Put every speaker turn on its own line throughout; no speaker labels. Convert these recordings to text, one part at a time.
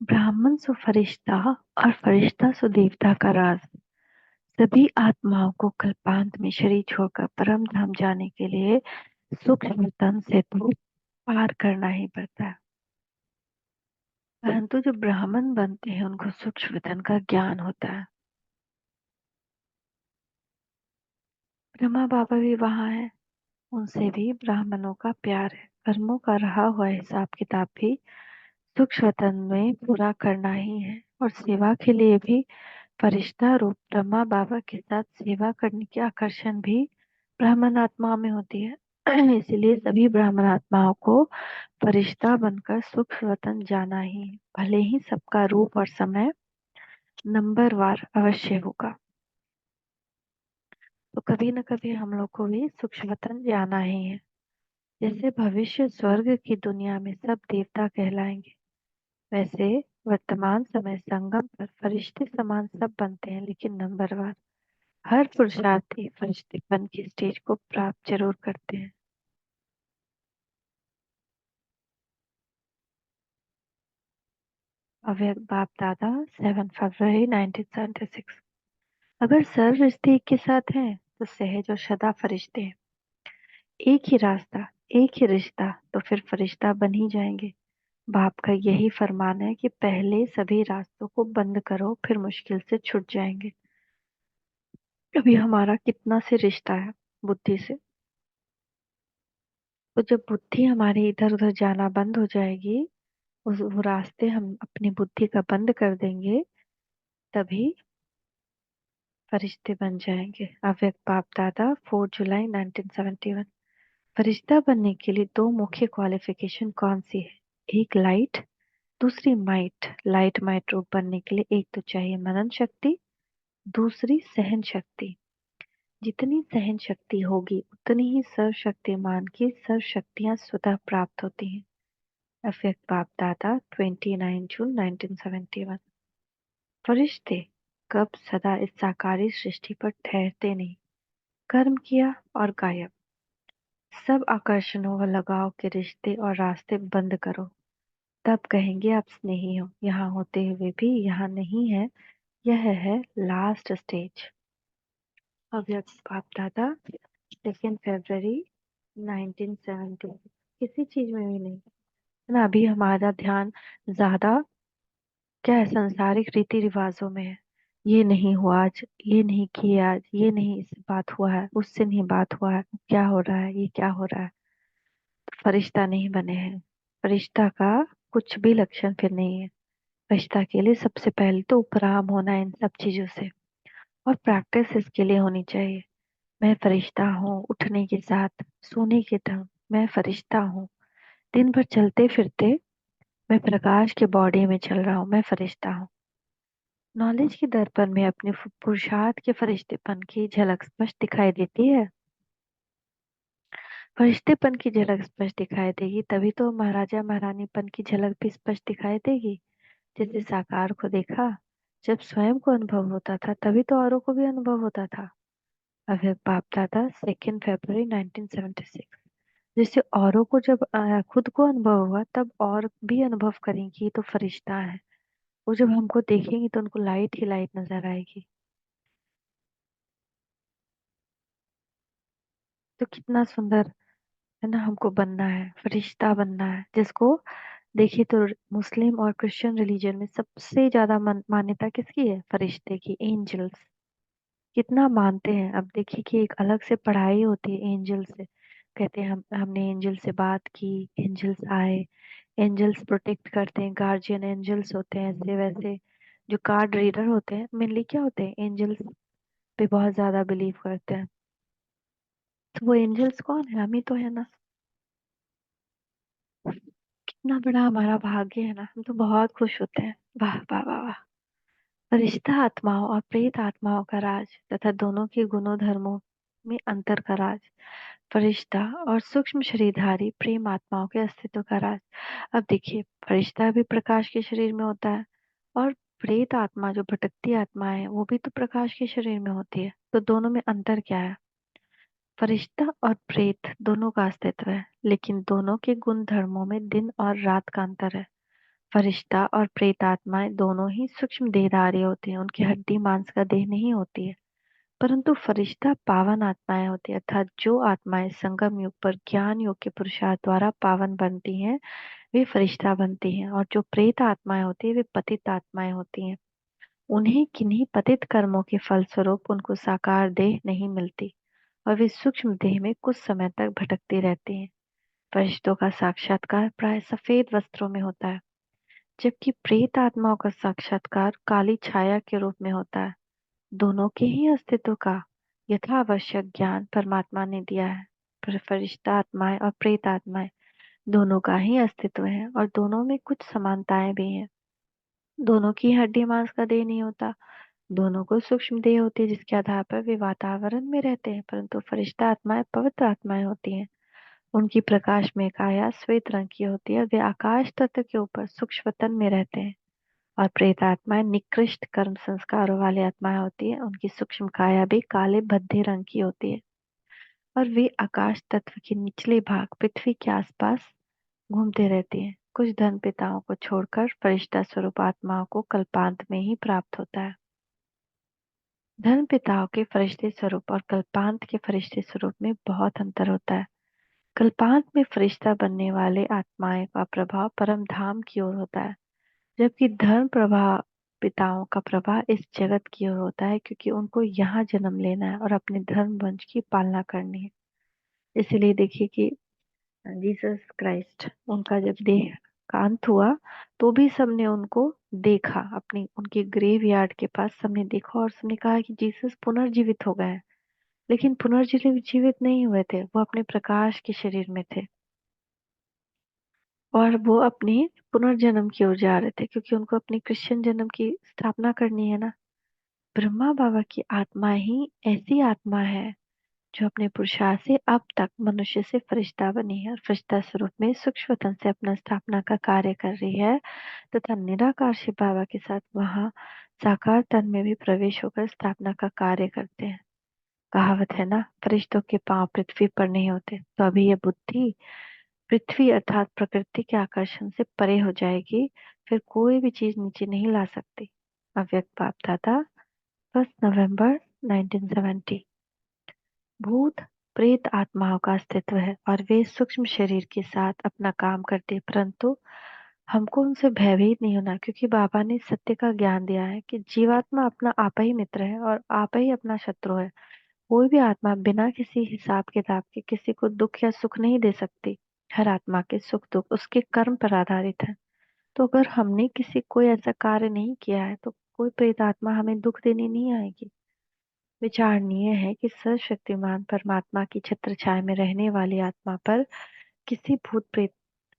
ब्राह्मण सो फरिश्ता और फरिश्ता सो देवता का राज। सभी आत्माओं को कल्पांत में शरीर छोड़कर परम धाम जाने के लिए सूक्ष्म तन से तो पार करना ही पड़ता है। परंतु जो ब्राह्मण बनते हैं उनको सूक्ष्म तन का ज्ञान होता है। ब्रह्मा बाबा भी वहां है, उनसे भी ब्राह्मणों का प्यार है। कर्मों का रहा हुआ हिसाब किताब भी सूक्ष्म तन में पूरा करना ही है, और सेवा के लिए भी फरिश्ता रूप ब्रह्मा बाबा के साथ सेवा करने की आकर्षण भी ब्राह्मण आत्माओं में होती है। इसलिए सभी ब्राह्मण आत्माओं को फरिश्ता बनकर सूक्ष्म वतन जाना ही है, भले ही सबका रूप और समय नंबरवार अवश्य होगा। तो कभी न कभी हम लोग को भी सूक्ष्म वतन जाना ही है। जैसे भविष्य स्वर्ग की दुनिया में सब देवता कहलाएंगे, वैसे वर्तमान समय संगम पर फरिश्ते समान सब बनते हैं, लेकिन नंबरवार। हर पुरुषार्थी फरिश्तेपन की स्टेज को प्राप्त जरूर करते हैं। अव्यक्त बाप दादा 7 फरवरी 1976। अगर सर्व रिश्ते एक के साथ हैं तो सहज और सदा फरिश्ते हैं। एक ही रास्ता, एक ही रिश्ता, तो फिर फरिश्ता बन ही जाएंगे। बाप का यही फरमान है कि पहले सभी रास्तों को बंद करो, फिर मुश्किल से छूट जाएंगे। अभी हमारा कितना से रिश्ता है बुद्धि से। तो जब बुद्धि हमारी इधर उधर जाना बंद हो जाएगी, उस वो रास्ते हम अपनी बुद्धि का बंद कर देंगे, तभी फरिश्ते बन जाएंगे। अव्यक्त बाप दादा 4 जुलाई 1971। फरिश्ता बनने के लिए दो मुख्य क्वालिफिकेशन कौन सी है? एक लाइट, दूसरी माइट। लाइट माइट रूप बनने के लिए एक तो चाहिए मनन शक्ति, दूसरी सहन शक्ति। जितनी सहन शक्ति होगी उतनी ही सर्वशक्तिमान की सर्व शक्तियां स्वतः प्राप्त होती हैं। अव्यक्त बाप दादा 29 जून 1971। फरिश्ते कब सदा इस साकारी सृष्टि पर ठहरते नहीं। कर्म किया और गायब। सब आकर्षणों व लगाव के रिश्ते और रास्ते बंद करो, तब कहेंगे आप स्नेही हो। यहाँ होते हुए भी यहाँ नहीं है, यह है लास्ट स्टेज। अव्यक्त बाप दादा 2 फरवरी 1970। किसी चीज में भी नहीं है ना, अभी हमारा ध्यान ज्यादा क्या है, सांसारिक रीति रिवाजों में है। ये नहीं हुआ आज, ये नहीं किया आज, ये नहीं इससे बात हुआ है, उससे नहीं बात हुआ है, क्या हो रहा है, ये क्या हो रहा है। फरिश्ता नहीं बने हैं। फरिश्ता का कुछ भी लक्षण फिर नहीं है। फरिश्ता के लिए सबसे पहले तो उपराम होना है इन सब चीजों से, और प्रैक्टिस इसके लिए होनी चाहिए। मैं फरिश्ता हूँ, उठने के साथ सोने के टाइम मैं फरिश्ता हूँ। दिन भर चलते फिरते मैं प्रकाश के बॉडी में चल रहा हूँ, मैं फरिश्ता हूँ। नॉलेज के दर्पण में अपने पुरुषार्थ के फरिश्तेपन की झलक स्पष्ट दिखाई देती है। फरिश्तेपन की झलक स्पष्ट दिखाई देगी तभी तो महाराजा महारानीपन की झलक भी स्पष्ट दिखाई देगी। जैसे साकार को देखा, जब स्वयं को अनुभव होता था तभी तो औरों को भी अनुभव होता था। अव्यक्त बाप दादा 2 फरवरी 1976। जैसे औरों को जब खुद को अनुभव हुआ तब और भी अनुभव करेंगी, ये तो फरिश्ता है। वो जब हमको देखेंगी तो उनको लाइट ही लाइट नजर आएगी। तो कितना सुंदर है ना, हमको बनना है, फरिश्ता बनना है। जिसको देखिए तो मुस्लिम और क्रिश्चियन रिलीजन में सबसे ज्यादा मान्यता किसकी है? फरिश्ते की, एंजल्स। कितना मानते हैं। अब देखिए कि एक अलग से पढ़ाई होती है एंजल से। कहते हैं हम हमने एंजल से बात की, एंजल्स आए, एंजल्स प्रोटेक्ट करते हैं, गार्जियन एंजल्स होते हैं ऐसे वैसे। जो कार्ड रीडर होते हैं मेनली क्या होते हैं? एंजल्स पे बहुत ज्यादा बिलीव करते हैं। तो वो एंजल्स कौन है? हम ही तो है ना। कितना बड़ा हमारा भाग्य है ना, हम तो बहुत खुश होते हैं। वाह वाह वाह वाह। फरिश्ता आत्माओं और प्रेत आत्माओं का राज तथा दोनों के गुणों धर्मों में अंतर का राज। फरिश्ता और सूक्ष्म शरीरधारी प्रेम आत्माओं के अस्तित्व का राज। अब देखिए, फरिश्ता भी प्रकाश के शरीर में होता है, और प्रेत आत्मा जो भटकती आत्मा है वो भी तो प्रकाश के शरीर में होती है। तो दोनों में अंतर क्या है? फरिश्ता और प्रेत दोनों का अस्तित्व है, लेकिन दोनों के गुण धर्मों में दिन और रात का अंतर है। फरिश्ता और प्रेत आत्माएं दोनों ही सूक्ष्म देहधारी होते हैं। उनकी हड्डी मांस का देह नहीं होती है, परंतु फरिश्ता पावन आत्माएं होती है, अर्थात जो आत्माएं संगम युग पर ज्ञान योग के पुरुषार्थ द्वारा पावन बनती हैं, वे फरिश्ता बनती हैं। और जो प्रेत आत्माएं होती है, वे पतित आत्माएं होती हैं। उन्हें किन्हीं पतित कर्मों के फलस्वरूप उनको साकार देह नहीं मिलती और वे सूक्ष्म देह में कुछ समय तक भटकती रहती हैं। फरिश्तों का साक्षात्कार प्राय सफेद वस्त्रों में होता है, जबकि प्रेत आत्माओं का साक्षात्कार काली छाया के रूप में होता है। दोनों के ही अस्तित्व का यथावश्यक ज्ञान परमात्मा ने दिया है। पर फरिश्ता आत्माएं और प्रेत आत्माएं दोनों का ही अस्तित्व है और दोनों में कुछ समानताएं भी हैं। दोनों की हड्डी मांस का देह नहीं होता, दोनों को सूक्ष्म देह होती है जिसके आधार पर वे वातावरण में रहते हैं। परंतु फरिश्ता आत्माएं पवित्र आत्माएं होती हैं। उनकी प्रकाश में काया श्वेत रंग की होती है। वे आकाश तत्व के ऊपर सूक्ष्म वतन में रहते हैं। और प्रेत आत्माएं निकृष्ट कर्म संस्कारों वाली आत्माएं होती है। उनकी सूक्ष्म काया भी काले भद्दे रंग की होती है और वे आकाश तत्व के निचले भाग पृथ्वी के आसपास घूमते रहती हैं। कुछ धन पिताओं को छोड़कर फरिश्ता स्वरूप आत्माओं को कल्पांत में ही प्राप्त होता है। धर्म पिताओं के फरिश्ते स्वरूप और कल्पांत के फरिश्ते स्वरूप में बहुत अंतर होता है। कल्पांत में फरिश्ता बनने वाले आत्माएं का प्रभाव परम धाम की ओर होता है, जबकि धर्म प्रवाह पिताओं का प्रवाह इस जगत की ओर होता है, क्योंकि उनको यहाँ जन्म लेना है और अपने धर्म वंश की पालना करनी है। इसीलिए देखिए कि जीसस क्राइस्ट उनका जब देह का अंत हुआ तो भी सबने उनको देखा, अपनी उनके ग्रेव यार्ड के पास सबने देखा और सबने कहा कि जीसस पुनर्जीवित हो गए हैं। लेकिन पुनर्जीवित जीवित नहीं हुए थे, वो अपने प्रकाश के शरीर में थे और वो अपने पुनर्जन्म की ओर जा रहे थे, क्योंकि उनको अपनी क्रिश्चियन जन्म की स्थापना करनी है ना। ब्रह्मा बाबा की आत्मा ही ऐसी आत्मा है जो अपने पुरुषार्थ से अब तक मनुष्य से फरिश्ता बनी है और फरिश्ता स्वरूप में सूक्ष्म वतन से अपना स्थापना का कार्य कर रही है, तथा निराकार शिव बाबा के साथ वहां साकार तन में भी प्रवेश होकर स्थापना का कार्य करते हैं। कहावत है ना, फरिश्तों के पांव पृथ्वी पर नहीं होते, तो अभी ये बुद्धि पृथ्वी अर्थात प्रकृति के आकर्षण से परे हो जाएगी, फिर कोई भी चीज नीचे नहीं ला सकती। अव्यक्त बाप दादा, 1 नवंबर 1970। भूत प्रेत आत्माओं का अस्तित्व है और वे सूक्ष्म शरीर के साथ अपना काम करते, परंतु हमको उनसे भयभीत नहीं होना, क्योंकि बाबा ने सत्य का ज्ञान दिया है कि जीवात्मा अपना आप ही मित्र है और आप ही अपना शत्रु है। कोई भी आत्मा बिना किसी हिसाब किताब के किसी को दुख या सुख नहीं दे सकती। हर आत्मा के सुख दुख उसके कर्म पर आधारित है। तो अगर हमने किसी कोई ऐसा कार्य नहीं किया है तो कोई प्रेत आत्मा हमें दुख देने नहीं आएगी। विचारणीय है कि सर्वशक्तिमान परमात्मा की छत्र छाया में रहने वाली आत्मा पर किसी भूत प्रेत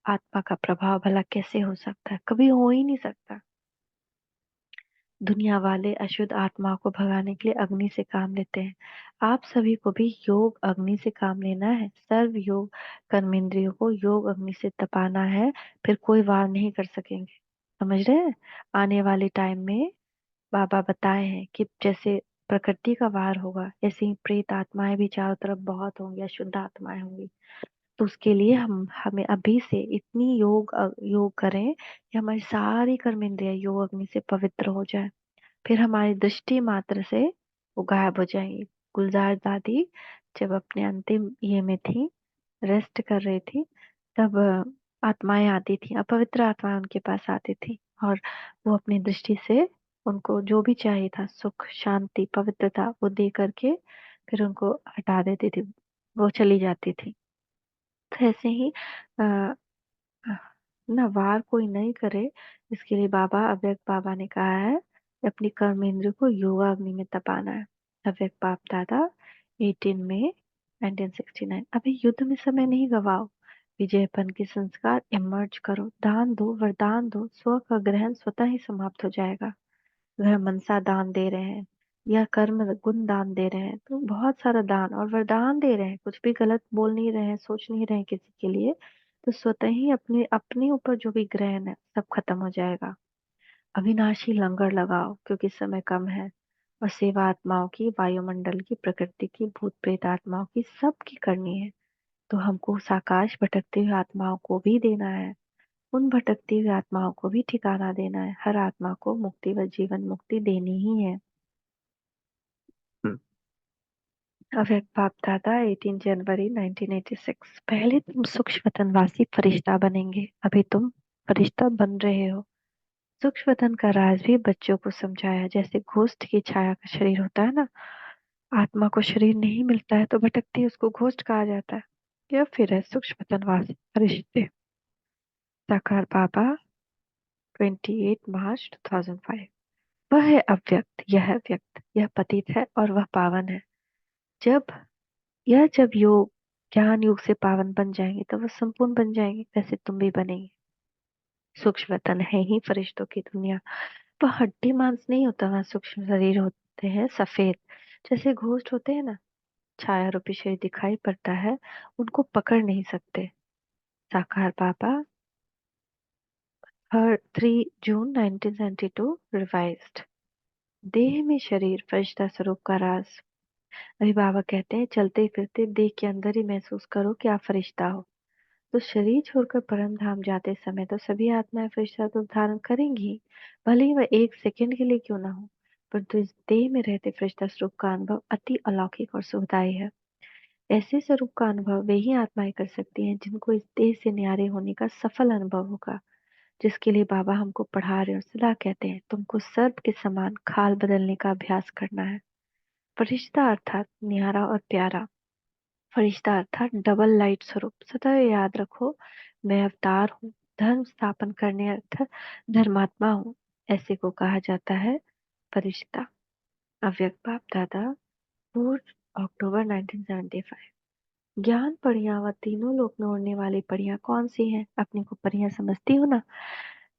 आत्मा का प्रभाव भला कैसे हो सकता है? कभी हो ही नहीं सकता। दुनिया वाले अशुद्ध आत्माओं को भगाने के लिए अग्नि से काम लेते हैं। आप सभी को भी योग अग्नि से काम लेना है। सर्व योग कर्मेंद्रियों को योग अग्नि से तपाना है, फिर कोई वार नहीं कर सकेंगे। समझ रहे हैं? आने वाले टाइम में बाबा बताए हैं कि जैसे प्रकृति का वार होगा, ऐसे ही प्रेत आत्माएं भी चारों तरफ बहुत होंगी, अशुद्ध आत्माएं होंगी। तो उसके लिए हम हमें अभी से इतनी योग करें कि हमारी सारी कर्मेंद्रियां योग अग्नि से पवित्र हो जाए। फिर हमारी दृष्टि मात्र से वो गायब हो जाएंगी। गुलजार दादी जब अपने अंतिम ये में थी, रेस्ट कर रही थी, तब आत्माएं आती थी, अपवित्र आत्माएं उनके पास आती थी और वो अपनी दृष्टि से उनको जो भी चाहिए था, सुख शांति पवित्रता, वो दे करके फिर उनको हटा देती थी, वो चली जाती थी। तो ऐसे ही आ, ना वार कोई नहीं करे, इसके लिए बाबा अव्यक्त बाबा ने कहा है कि अपनी कर्मेंद्र को योगा अग्नि में तपाना है। अव्यक्त बाप दादा 18 मई 1969। अभी युद्ध में समय नहीं गवाओ, विजयपन के संस्कार इमर्ज करो, दान दो, वरदान दो, स्व का ग्रहण स्वतः ही समाप्त हो जाएगा। अगर मनसा दान दे रहे हैं या कर्म गुण दान दे रहे हैं, तो बहुत सारा दान और वरदान दे रहे हैं, कुछ भी गलत बोल नहीं रहे हैं, सोच नहीं रहे हैं किसी के लिए, तो स्वतः ही अपने अपने ऊपर जो भी ग्रहण है सब खत्म हो जाएगा। अविनाशी लंगर लगाओ, क्योंकि समय कम है और सेवा आत्माओं की, वायुमंडल की, प्रकृति की, भूत प्रेत आत्माओं की, सबकी करनी है। तो हमको उस आकाश भटकते हुए आत्माओं को भी देना है। उन भटकती हुई आत्माओं को भी ठिकाना देना है। हर आत्मा को मुक्ति व जीवन मुक्ति देनी ही है। अव्यक्त बाप दादा 18 जनवरी 1986। पहले तुम सूक्ष्म वतनवासी फरिश्ता बनेंगे। अभी तुम फरिश्ता बन रहे हो। सूक्ष्म वतन का राज भी बच्चों को समझाया। जैसे घोस्ट की छाया का शरीर होता है ना, आत्मा को शरीर नहीं मिलता है तो भटकती है, उसको घोस्ट कहा जाता है। या फिर है सूक्ष्म वतनवासी फरिश्ते। साकार बाबा 28 मार्च 2005। वह है अव्यक्त, यह है व्यक्त, यह पतित है और वह पावन है। जब जब योग ज्ञान योग से पावन बन जाएंगे तब वह संपूर्ण बन जाएंगे, वैसे तुम भी बनेंगे। सूक्ष्म वतन है ही फरिश्तों की दुनिया। वह हड्डी मांस नहीं होता, वहाँ सूक्ष्म शरीर होते हैं सफेद। जैसे घोस्ट होते हैं ना, छाया रूपी शरीर दिखाई पड़ता है, उनको पकड़ नहीं सकते। साकार बाबा हर 3 जून 1972 रिवाइज्ड। देह में शरीर फरिश्ता स्वरूप का राज। अभी बाबा कहते हैं चलते फिरते देह के अंदर ही महसूस करो कि आप फरिश्ता हो। तो शरीर छोड़कर परम धाम जाते समय तो सभी आत्माएं फरिश्ता रूप धारण करेंगी ही, भले ही वह एक सेकंड के लिए क्यों ना हो। परंतु इस देह में रहते फरिश्ता स्वरूप का अनुभव अति अलौकिक और सुखदायी है। ऐसे स्वरूप का अनुभव वे ही आत्माएं कर सकती हैं जिनको इस देह से न्यारे होने का सफल अनुभव होगा। जिसके लिए बाबा हमको पढ़ा रहे और सदा कहते हैं तुमको सर्प के समान खाल बदलने का अभ्यास करना है। फरिश्ता अर्थात न्यारा और प्यारा। फरिश्ता अर्थात डबल लाइट स्वरूप। सदैव याद रखो, मैं अवतार हूँ, धर्म स्थापन करने अर्थ धर्मात्मा हूँ। ऐसे को कहा जाता है फरिश्ता। अव्यक्त बाप दादा 4 अक्टूबर 1975। ज्ञान परियां व तीनों लोक में उड़ने वाली परियां कौन सी हैं? अपने को परियां समझती हो ना?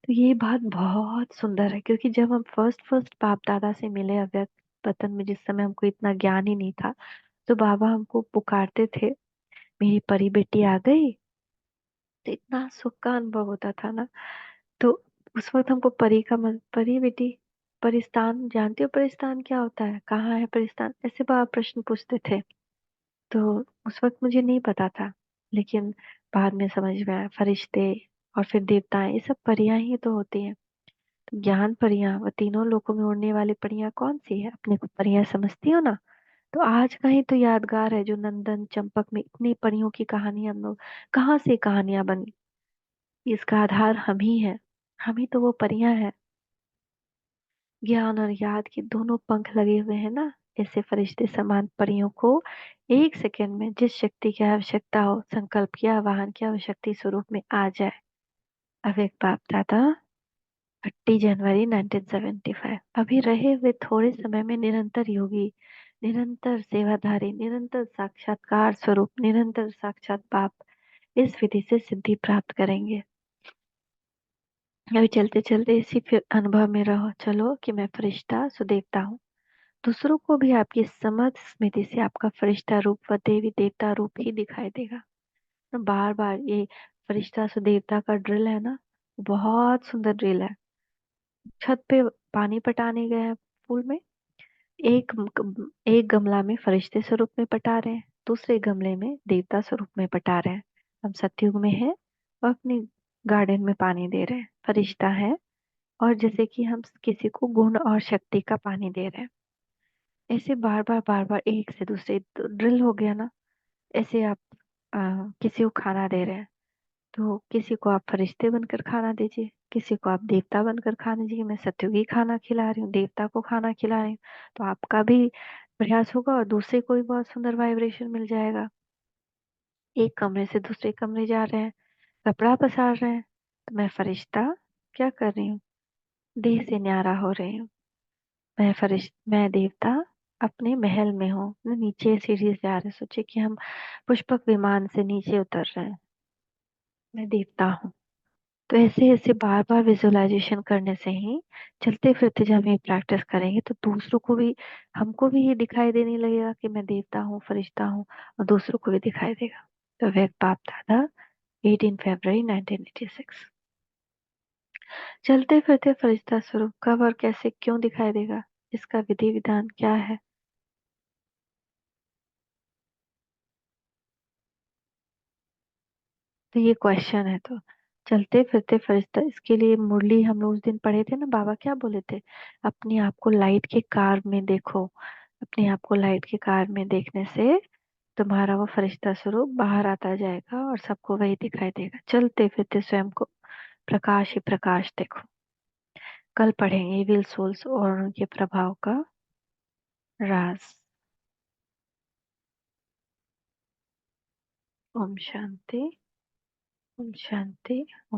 तो ये बात बहुत सुंदर है, क्योंकि जब हम फर्स्ट फर्स्ट बाप दादा से मिले अव्यक्त पतन में, जिस समय हमको इतना ज्ञान ही नहीं था, तो बाबा हमको पुकारते थे, मेरी परी बेटी आ गई। तो इतना सुख का अनुभव होता था ना। तो उस वक्त हमको परी का मन, परी बेटी, परिस्तान जानती हो? परिस्तान क्या होता है? कहाँ है परिस्तान? ऐसे बाबा प्रश्न पूछते थे। तो उस वक्त मुझे नहीं पता था, लेकिन बाद में समझ में आया, फरिश्ते और फिर देवताएं ये सब परियां ही तो होती हैं। तो ज्ञान परियां व तीनों लोकों में उड़ने वाली परियां कौन सी है? अपने को परियां समझती हो ना? तो आज का ही तो यादगार है जो नंदन चंपक में इतनी परियों की कहानियां हम लोग, कहाँ से कहानियां बनी? इसका आधार हम ही है। हम ही तो वो परियां हैं। ज्ञान और याद के दोनों पंख लगे हुए हैं ना। ऐसे फरिश्ते समान परियों को एक सेकंड में जिस शक्ति की आवश्यकता हो, संकल्प किया वाहन किया, वो शक्ति स्वरूप में आ जाए। अब एक बाप दादा 30 जनवरी 1975। अभी रहे हुए थोड़े समय में निरंतर योगी, निरंतर सेवाधारी, निरंतर साक्षात्कार स्वरूप, निरंतर साक्षात बाप इस विधि से सिद्धि प्राप्त करेंगे। अभी चलते चलते इसी फिर अनुभव में रहो, चलो कि मैं फरिश्ता सुदेवता हूँ। दूसरों को भी आपकी समझ स्मृति से आपका फरिश्ता रूप व देवी देवता रूप ही दिखाई देगा। तो बार बार ये फरिश्ता सुदेवता का ड्रिल है ना, बहुत सुंदर ड्रिल है। छत पे पानी पटाने गए हैं फूल में, एक गमला में फरिश्ते स्वरूप में पटा रहे हैं, दूसरे गमले में देवता स्वरूप में पटा रहे हैं। हम सतयुग में हैं और अपने गार्डन में पानी दे रहे हैं, फरिश्ता है। और जैसे कि हम किसी को गुण और शक्ति का पानी दे रहे हैं, ऐसे बार बार एक से दूसरे ड्रिल हो गया ना। ऐसे आप किसी को खाना दे रहे हैं, तो किसी को आप फरिश्ते बनकर खाना दीजिए, किसी को आप देवता बनकर खाना दीजिए। मैं सत्युगी खाना खिला रही हूँ, देवता को खाना खिला रही हूँ, तो आपका भी प्रयास होगा और दूसरे को भी बहुत सुंदर वाइब्रेशन मिल जाएगा। एक कमरे से दूसरे कमरे जा रहे हैं, कपड़ा पसार रहे हैं, तो मैं फरिश्ता क्या कर रही हूँ? देह से न्यारा हो रही हूँ। मैं देवता अपने महल में हूँ, मैं नीचे सीढ़ी से आ रहे, सोचे कि हम पुष्पक विमान से नीचे उतर रहे हैं, मैं देवता हूँ। तो ऐसे ऐसे बार बार विजुअलाइजेशन करने से ही, चलते फिरते जब ये प्रैक्टिस करेंगे तो दूसरों को भी, हमको भी ये दिखाई देने लगेगा कि मैं देवता हूँ, फरिश्ता हूँ, और दूसरों को भी दिखाई देगा। तो वेद बाप दादा 18 फरवरी 1986। चलते फिरते फरिश्ता स्वरूप कब और कैसे क्यों दिखाई देगा, इसका विधि विधान क्या है? तो ये क्वेश्चन है। तो चलते फिरते फरिश्ता, इसके लिए मुरली हम लोग उस दिन पढ़े थे ना, बाबा क्या बोले थे? अपने आप को लाइट के कार में देखो। अपने आप को लाइट के कार में देखने से तुम्हारा वो फरिश्ता स्वरूप बाहर आता जाएगा और सबको वही दिखाई देगा। चलते फिरते स्वयं को प्रकाश ही प्रकाश देखो। कल पढ़ेंगे विल सोल्स और उनके प्रभाव का राज। ओम शांति। ओम शांति। ओम